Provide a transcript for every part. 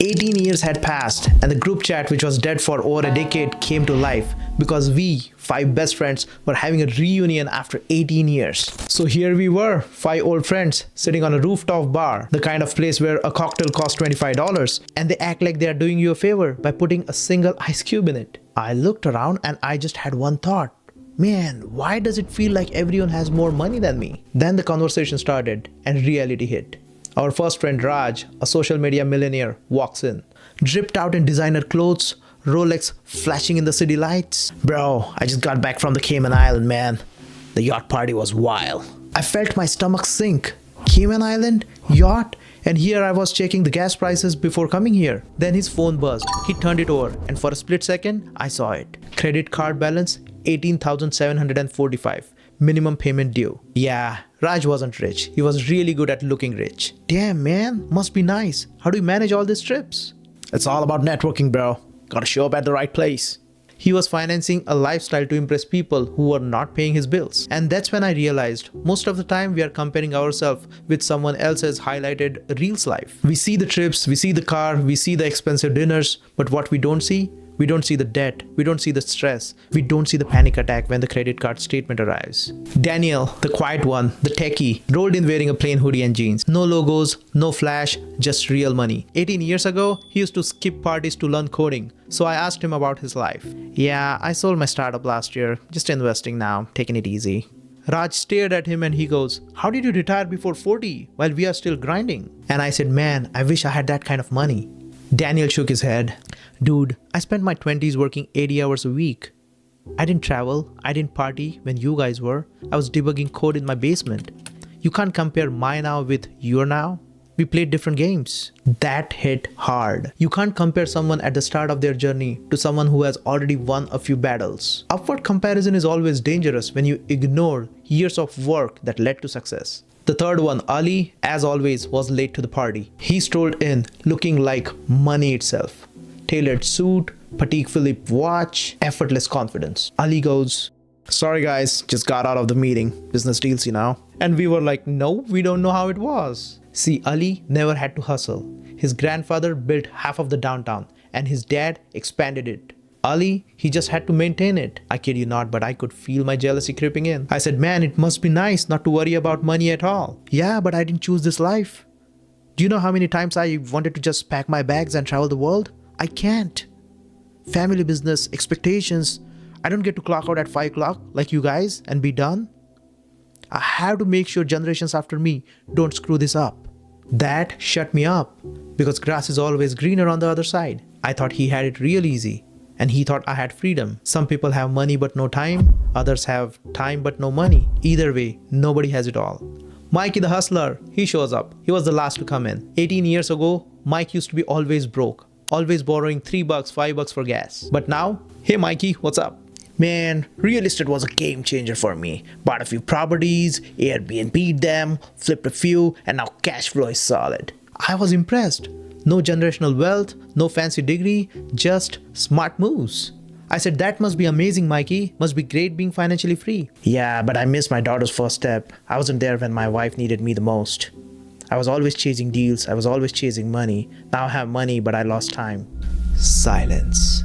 18 years had passed, and the group chat, which was dead for over a decade, came to life because we, 5 best friends, were having a reunion after 18 years. So here we were, 5 old friends, sitting on a rooftop bar, the kind of place where a cocktail costs $25, and they act like they are doing you a favor by putting a single ice cube in it. I looked around and I just had one thought. Man, why does it feel like everyone has more money than me? Then the conversation started and reality hit. Our first friend Raj, a social media millionaire, walks in. Dripped out in designer clothes, Rolex flashing in the city lights. Bro, I just got back from the Cayman Island, man. The yacht party was wild. I felt my stomach sink. Cayman Island? Yacht? And here I was checking the gas prices before coming here. Then his phone buzzed. He turned it over and for a split second, I saw it. Credit card balance, 18,745. Minimum payment due. Yeah, Raj wasn't rich. He was really good at looking rich. Damn, man, must be nice. How do you manage all these trips? It's all about networking, bro. Gotta show up at the right place. He was financing a lifestyle to impress people who were not paying his bills. And that's when I realized most of the time we are comparing ourselves with someone else's highlighted Reels life. We see the trips, we see the car, we see the expensive dinners, but what we don't see the debt, we don't see the stress, we don't see the panic attack when the credit card statement arrives. Daniel, the quiet one, the techie, rolled in wearing a plain hoodie and jeans. No logos, no flash, just real money. 18 years ago, he used to skip parties to learn coding. So I asked him about his life. Yeah, I sold my startup last year, just investing now, taking it easy. Raj stared at him and he goes, how did you retire before 40 while we are still grinding? And I said, man, I wish I had that kind of money. Daniel shook his head. Dude, I spent my 20s working 80 hours a week. I didn't travel, I didn't party when you guys were. I was debugging code in my basement. You can't compare my now with your now. We played different games. That hit hard. You can't compare someone at the start of their journey to someone who has already won a few battles. Upward comparison is always dangerous when you ignore years of work that led to success. The third one, Ali, as always, was late to the party. He strolled in looking like money itself. Tailored suit, Patek Philippe watch, effortless confidence. Ali goes, sorry guys, just got out of the meeting. Business deals, you know. And we were like, no, we don't know how it was. See, Ali never had to hustle. His grandfather built half of the downtown and his dad expanded it. Ali, he just had to maintain it. I kid you not, but I could feel my jealousy creeping in. I said, man, it must be nice not to worry about money at all. Yeah, but I didn't choose this life. Do you know how many times I wanted to just pack my bags and travel the world? I can't. Family business, expectations. I don't get to clock out at 5 o'clock like you guys and be done. I have to make sure generations after me don't screw this up. That shut me up because grass is always greener on the other side. I thought he had it real easy. And he thought I had freedom. Some people have money but no time. Others have time but no money. Either way, nobody has it all. Mikey the hustler, he shows up. He was the last to come in. 18 years ago, Mike used to be always broke. Always borrowing $3, $5 for gas. But now, hey Mikey, what's up? Man, real estate was a game changer for me. Bought a few properties, Airbnb'd them, flipped a few, and now cash flow is solid. I was impressed. No generational wealth, no fancy degree, just smart moves. I said, that must be amazing, Mikey. Must be great being financially free. Yeah, but I missed my daughter's first step. I wasn't there when my wife needed me the most. I was always chasing deals. I was always chasing money. Now I have money, but I lost time. Silence.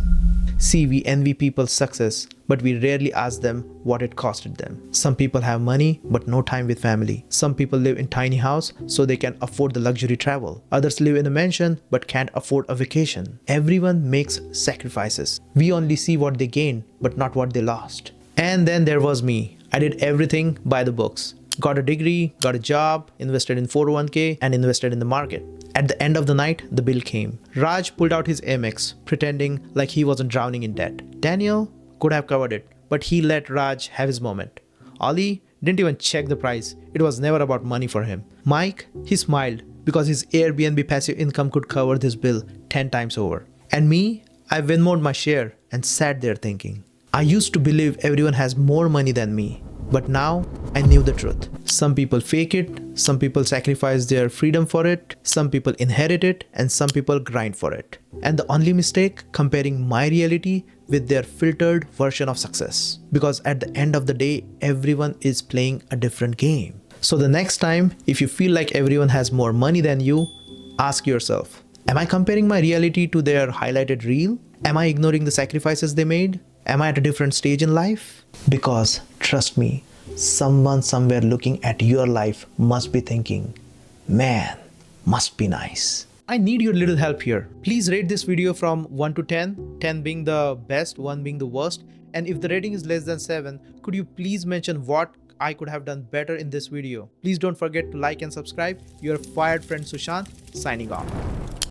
See, we envy people's success, but we rarely ask them what it costed them. Some people have money, but no time with family. Some people live in tiny house so they can afford the luxury travel. Others live in a mansion, but can't afford a vacation. Everyone makes sacrifices. We only see what they gained, but not what they lost. And then there was me. I did everything by the books. Got a degree, got a job, invested in 401k, and invested in the market. At the end of the night, the bill came. Raj pulled out his Amex, pretending like he wasn't drowning in debt. Daniel could have covered it, but he let Raj have his moment. Ali didn't even check the price. It was never about money for him. Mike, he smiled because his Airbnb passive income could cover this bill 10 times over. And me, I Venmo'd my share and sat there thinking. I used to believe everyone has more money than me. But now I knew the truth. Some people fake it, some people sacrifice their freedom for it, some people inherit it, and some people grind for it. And the only mistake, comparing my reality with their filtered version of success. Because at the end of the day, everyone is playing a different game. So the next time, if you feel like everyone has more money than you, ask yourself, Am I comparing my reality to their highlighted reel? Am I ignoring the sacrifices they made? Am I at a different stage in life? Because trust me, someone somewhere looking at your life must be thinking, man, must be nice. I need your little help here. Please rate this video from 1 to 10, 10 being the best, 1 being the worst. And if the rating is less than 7, could you please mention what I could have done better in this video? Please don't forget to like and subscribe. Your fired friend Sushant, signing off.